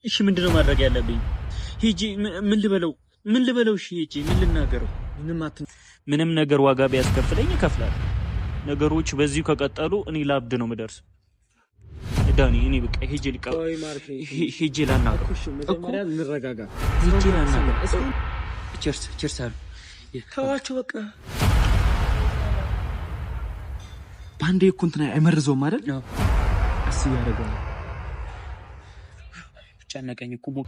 እሺ ምንድነው ማድረግ ያለብኝ? ሂጂ ምን ልበለው? እሺ ሂጂ ምን ልናገረው? ምንም ነገር ዋጋ ቢያስከፍለኝ እከፍላለሁ። ነገሮች በዚሁ ከቀጠሉ እኔ ላብድ ነው የምደርስ። ዳኒ እኔ በቃ ሂጂ ላናገረው። መጀመሪያ እንረጋጋ። ሂጂ ላናገረው። ቸርስ አሉ ተዋቸው በቃ። ባንዴ እኮ እንትና አይመርዘውም አይደል? እሱ ያደርጋል። ጨነቀኝ እኮ ነበር።